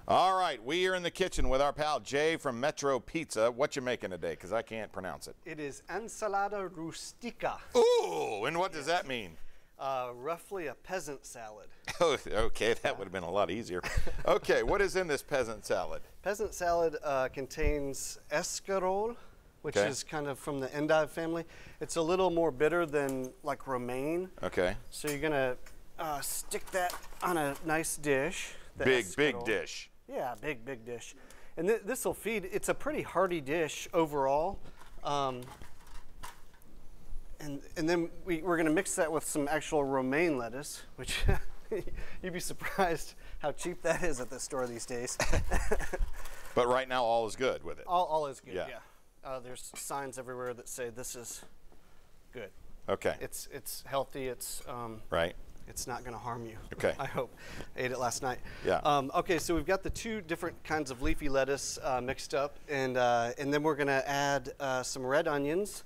All right, we are in the kitchen with our pal Jay from Metro Pizza. What you making today? Because I can't pronounce it. It is ensalada rustica. Ooh, and what does that mean? Roughly a peasant salad. Oh, okay, that would have been a lot easier. Okay, what is in this peasant salad? Peasant salad contains escarole, which Okay. is kind of from the endive family. It's a little more bitter than like romaine. Okay. So you're gonna stick that on a nice dish. the Big escarole. dish. Yeah, big dish. And this will feed, it's a pretty hearty dish overall. And then we're gonna mix that with some actual romaine lettuce, which you'd be surprised how cheap that is at the store these days. But right now all is good with it. All is good, Yeah. yeah. There's signs everywhere that say this is good. Okay. It's healthy, it's right. it's not gonna harm you. Okay. I hope. I ate it last night. Yeah. Okay, so we've got the two different kinds of leafy lettuce mixed up, and then we're gonna add some red onions.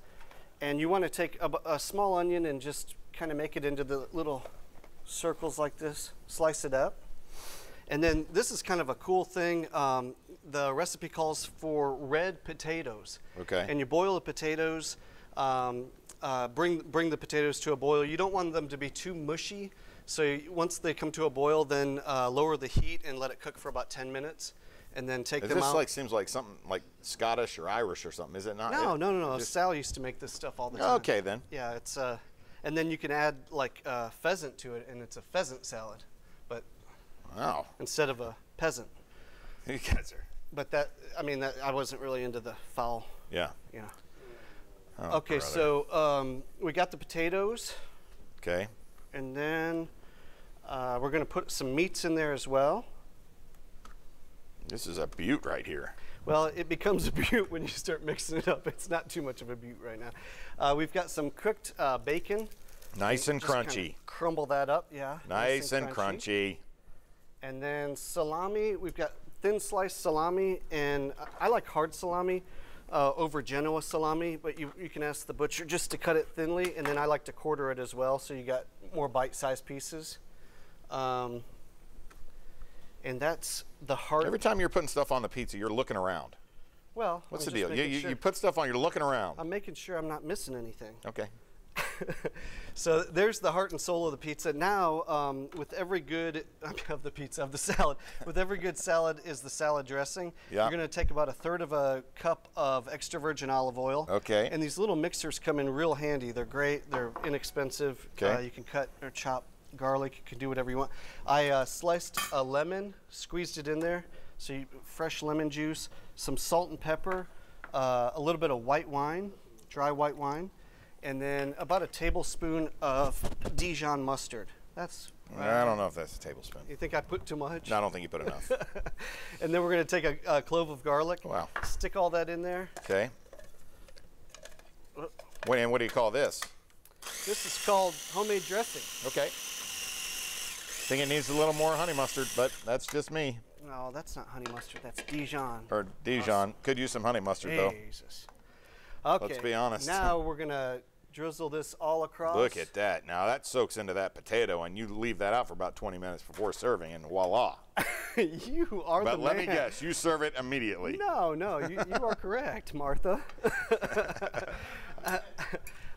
And you want to take a small onion and just kind of make it into the little circles like this, slice it up. And then this is kind of a cool thing. The recipe calls for red potatoes. Okay. And you boil the potatoes, bring the potatoes to a boil. You don't want them to be too mushy. So once they come to a boil, then lower the heat and let it cook for about 10 minutes. And then take them out. This like seems like something like Scottish or Irish or something, is it not? No. Sal used to make this stuff all the time. Okay then. Yeah, it's and then you can add like pheasant to it, and it's a pheasant salad, but Wow. instead of a peasant. You guys are. But I wasn't really into the fowl. Yeah. You know. Oh, Okay, brother. so we got the potatoes, Okay. and then we're going to put some meats in there as well. This is a beaut right here. Well, it becomes a beaut when you start mixing it up. It's not too much of a beaut right now. We've got some cooked bacon. Nice and Just kinda crunchy. crumble that up, yeah. Nice and crunchy. And then salami. We've got thin sliced salami, and I like hard salami over Genoa salami, but you can ask the butcher just to cut it thinly, and then I like to quarter it as well, so you got more bite-sized pieces. And that's the heart. Every time you're putting stuff on the pizza, you're looking around. Well, What's I'm the just deal? making sure. You put stuff on, you're looking around. I'm making sure I'm not missing anything. Okay. So there's the heart and soul of the pizza. Now, with every good of the salad, with every good salad is the salad dressing. Yeah. You're going to take about 1/3 of a cup of extra virgin olive oil. Okay. And these little mixers come in real handy. They're great. They're inexpensive. Okay. You can cut or chop garlic. You can do whatever you want. I sliced a lemon, squeezed it in there. So fresh lemon juice, some salt and pepper, a little bit of white wine, dry white wine, and then about a tablespoon of Dijon mustard. That's. I don't know if that's a tablespoon. You think I put too much? No, I don't think you put enough. And then we're going to take a clove of garlic. Wow. Stick all that in there. Okay. Wait, and what do you call this? This is called homemade dressing. Okay. Think it needs a little more honey mustard, but that's just me. No, that's not honey mustard. That's Dijon. Or Dijon. Could use some honey mustard though. Jesus. Okay. Let's be honest. Now we're going to drizzle this all across. Look at that. Now that soaks into that potato, and you leave that out for about 20 minutes before serving, and voila. You are the man. But let me guess, you serve it immediately. No, you are correct, Martha.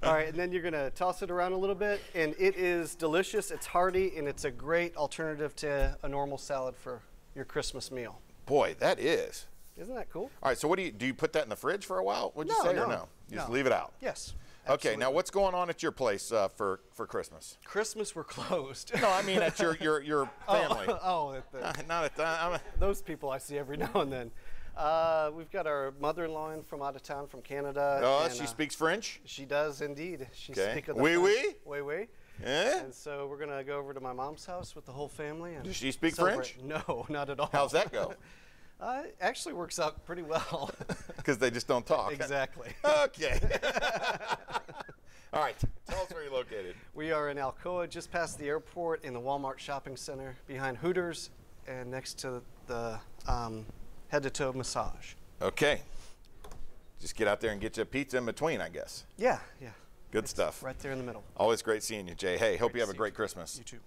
All right, and then you're going to toss it around a little bit, and it is delicious. It's hearty, and it's a great alternative to a normal salad for your Christmas meal. Boy, that is. Isn't that cool? All right, so what do you put that in the fridge for a while? Would you say or no? You just leave it out. Yes. Okay, now what's going on at your place for Christmas? Christmas, we're closed. No, I mean at your family. Not at that. Those people I see every now and then. We've got our mother-in-law in from out of town, from Canada. Oh, and, she speaks French? She does indeed. She speaks the Oui, oui? Oui, oui. Yeah? And so we're going to go over to my mom's house with the whole family. And Does she speak celebrate. French? No, not at all. How's that go? It actually works out pretty well. Because they just don't talk. Exactly. Okay. All right, tell us where you're located. We are in Alcoa, just past the airport, in the Walmart shopping center, behind Hooters, and next to the head-to-toe massage. Okay. Just get out there and get you a pizza in between, I guess. Yeah. Good stuff. Right there in the middle. Always great seeing you, Jay. Hey, hope you have a to see great you. Christmas. You too.